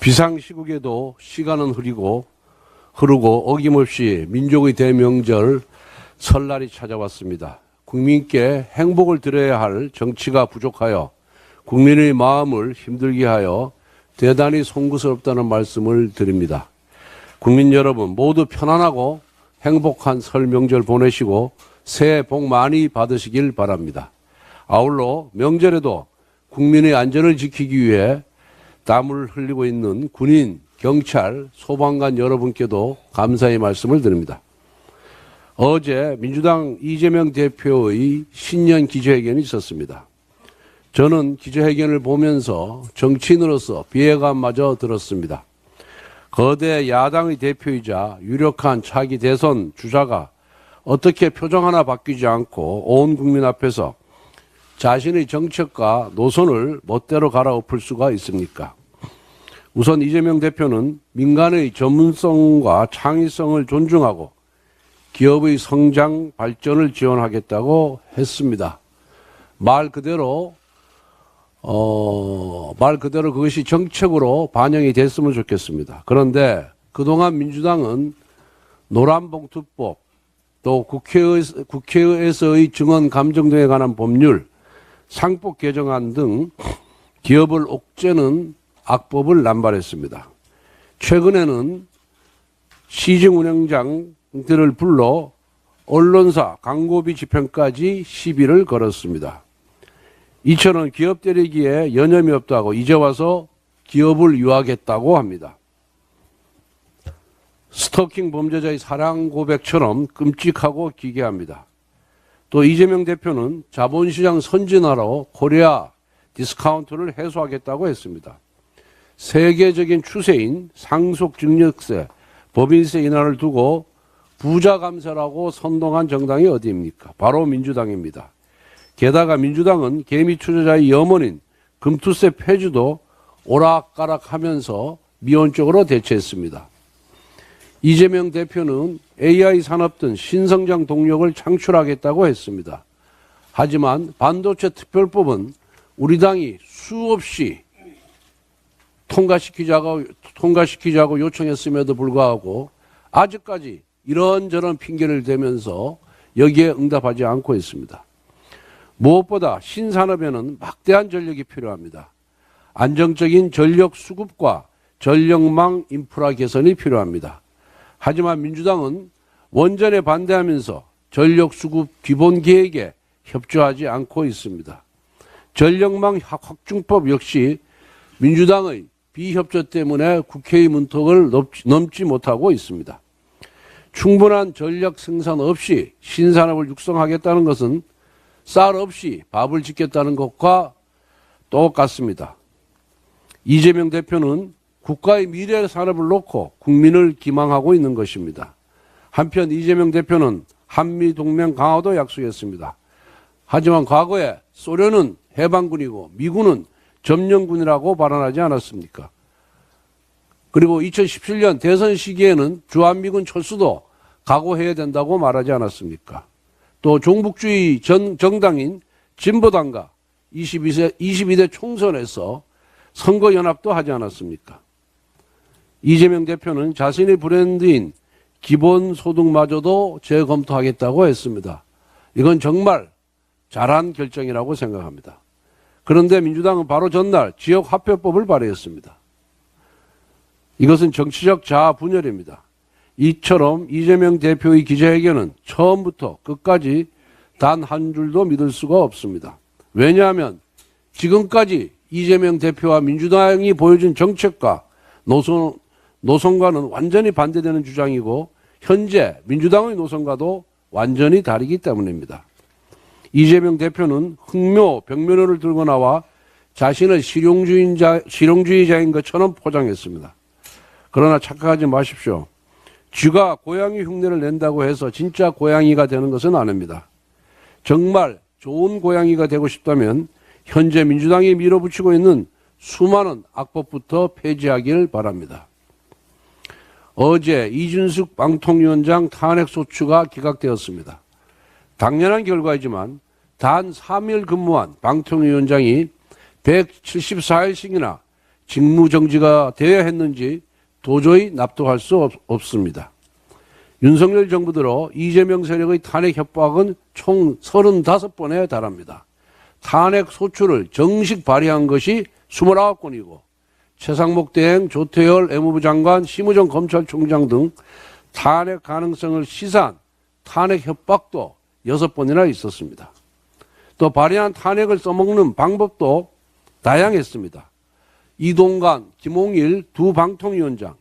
비상시국에도 시간은 흐르고 어김없이 민족의 대명절 설날이 찾아왔습니다. 국민께 행복을 드려야 할 정치가 부족하여 국민의 마음을 힘들게 하여 대단히 송구스럽다는 말씀을 드립니다. 국민 여러분 모두 편안하고 행복한 설 명절 보내시고 새해 복 많이 받으시길 바랍니다. 아울러 명절에도 국민의 안전을 지키기 위해 땀을 흘리고 있는 군인, 경찰, 소방관 여러분께도 감사의 말씀을 드립니다. 어제 민주당 이재명 대표의 신년 기자회견이 있었습니다. 저는 기자회견을 보면서 정치인으로서 비애감마저 들었습니다. 거대 야당의 대표이자 유력한 차기 대선 주자가 어떻게 표정 하나 바뀌지 않고 온 국민 앞에서 자신의 정책과 노선을 멋대로 갈아엎을 수가 있습니까? 우선 이재명 대표는 민간의 전문성과 창의성을 존중하고 기업의 성장, 발전을 지원하겠다고 했습니다. 말 그대로 그것이 정책으로 반영이 됐으면 좋겠습니다. 그런데 그동안 민주당은 노란봉투법, 또 국회에서의 증언 감정 등에 관한 법률, 상법 개정안 등 기업을 옥죄는 악법을 남발했습니다. 최근에는 시중 운영장들을 불러 언론사 광고비 집행까지 시비를 걸었습니다. 이처럼 기업 때리기에 여념이 없다고 이제 와서 기업을 유학했다고 합니다. 스토킹 범죄자의 사랑 고백처럼 끔찍하고 기괴합니다. 또 이재명 대표는 자본시장 선진화로 코리아 디스카운트를 해소하겠다고 했습니다. 세계적인 추세인 상속증여세, 법인세 인하를 두고 부자 감세라고 선동한 정당이 어디입니까? 바로 민주당입니다. 게다가 민주당은 개미 투자자의 염원인 금투세 폐지도 오락가락하면서 미온적으로 대처했습니다. 이재명 대표는 AI 산업 등 신성장 동력을 창출하겠다고 했습니다. 하지만 반도체 특별법은 우리 당이 수없이 통과시키자고 요청했음에도 불구하고 아직까지 이런저런 핑계를 대면서 여기에 응답하지 않고 있습니다. 무엇보다 신산업에는 막대한 전력이 필요합니다. 안정적인 전력 수급과 전력망 인프라 개선이 필요합니다. 하지만 민주당은 원전에 반대하면서 전력 수급 기본 계획에 협조하지 않고 있습니다. 전력망 확충법 역시 민주당의 비협조 때문에 국회의 문턱을 넘지 못하고 있습니다. 충분한 전력 생산 없이 신산업을 육성하겠다는 것은 쌀 없이 밥을 짓겠다는 것과 똑같습니다. 이재명 대표는 국가의 미래 산업을 놓고 국민을 기망하고 있는 것입니다. 한편 이재명 대표는 한미동맹 강화도 약속했습니다. 하지만 과거에 소련은 해방군이고 미군은 점령군이라고 발언하지 않았습니까? 그리고 2017년 대선 시기에는 주한미군 철수도 각오해야 된다고 말하지 않았습니까? 또 종북주의 정당인 진보당과 22대 총선에서 선거연합도 하지 않았습니까? 이재명 대표는 자신의 브랜드인 기본소득마저도 재검토하겠다고 했습니다. 이건 정말 잘한 결정이라고 생각합니다. 그런데 민주당은 바로 전날 지역화폐법을 발의했습니다. 이것은 정치적 자아 분열입니다. 이처럼 이재명 대표의 기자회견은 처음부터 끝까지 단 한 줄도 믿을 수가 없습니다. 왜냐하면 지금까지 이재명 대표와 민주당이 보여준 정책과 노선과는 완전히 반대되는 주장이고 현재 민주당의 노선과도 완전히 다르기 때문입니다. 이재명 대표는 흑묘, 벽면허를 들고 나와 자신을 실용주의자인 것처럼 포장했습니다. 그러나 착각하지 마십시오. 쥐가 고양이 흉내를 낸다고 해서 진짜 고양이가 되는 것은 아닙니다. 정말 좋은 고양이가 되고 싶다면 현재 민주당이 밀어붙이고 있는 수많은 악법부터 폐지하길 바랍니다. 어제 이준석 방통위원장 탄핵소추가 기각되었습니다. 당연한 결과이지만 단 3일 근무한 방통위원장이 174일씩이나 직무정지가 되어야 했는지 도저히 납득할 수 없습니다. 윤석열 정부 들어 이재명 세력의 탄핵 협박은 총 35번에 달합니다. 탄핵 소추를 정식 발의한 것이 29건이고 최상목 대행, 조태열 외무부 장관, 심우정 검찰총장 등 탄핵 가능성을 시사한 탄핵 협박도 6번이나 있었습니다. 또 발의한 탄핵을 써먹는 방법도 다양했습니다. 이동관, 김홍일 두 방통위원장,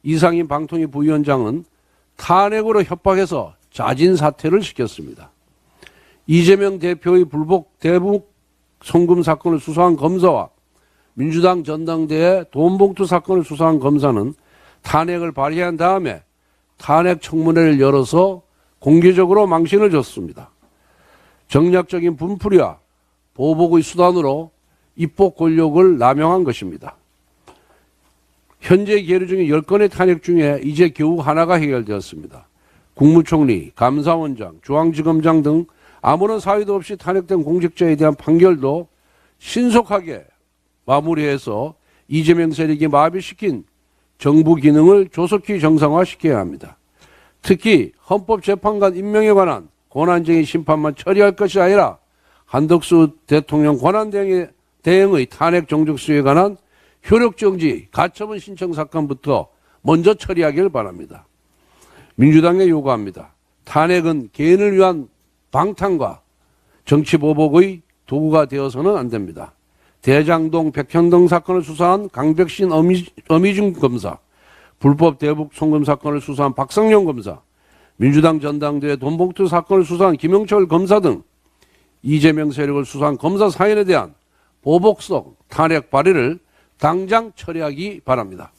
이상인 방통위 부위원장은 탄핵으로 협박해서 자진 사퇴를 시켰습니다. 이재명 대표의 불복 대북 송금 사건을 수사한 검사와 민주당 전당대회 돈봉투 사건을 수사한 검사는 탄핵을 발의한 다음에 탄핵 청문회를 열어서 공개적으로 망신을 줬습니다. 정략적인 분풀이와 보복의 수단으로 입법 권력을 남용한 것입니다. 현재 계류 중인 10건의 탄핵 중에 이제 겨우 하나가 해결되었습니다. 국무총리, 감사원장, 중앙지검장 등 아무런 사유도 없이 탄핵된 공직자에 대한 판결도 신속하게 마무리해서 이재명 세력이 마비시킨 정부 기능을 조속히 정상화시켜야 합니다. 특히 헌법재판관 임명에 관한 권한쟁의 심판만 처리할 것이 아니라 한덕수 대통령 권한대행의 탄핵 정적 수에 관한 효력정지, 가처분 신청 사건부터 먼저 처리하기를 바랍니다. 민주당에 요구합니다. 탄핵은 개인을 위한 방탄과 정치보복의 도구가 되어서는 안 됩니다. 대장동 백현동 사건을 수사한 강백신 어미중 검사, 불법 대북 송금 사건을 수사한 박성용 검사, 민주당 전당대회 돈봉투 사건을 수사한 김영철 검사 등 이재명 세력을 수사한 검사 사연에 대한 보복성 탄핵 발의를 당장 처리하기 바랍니다.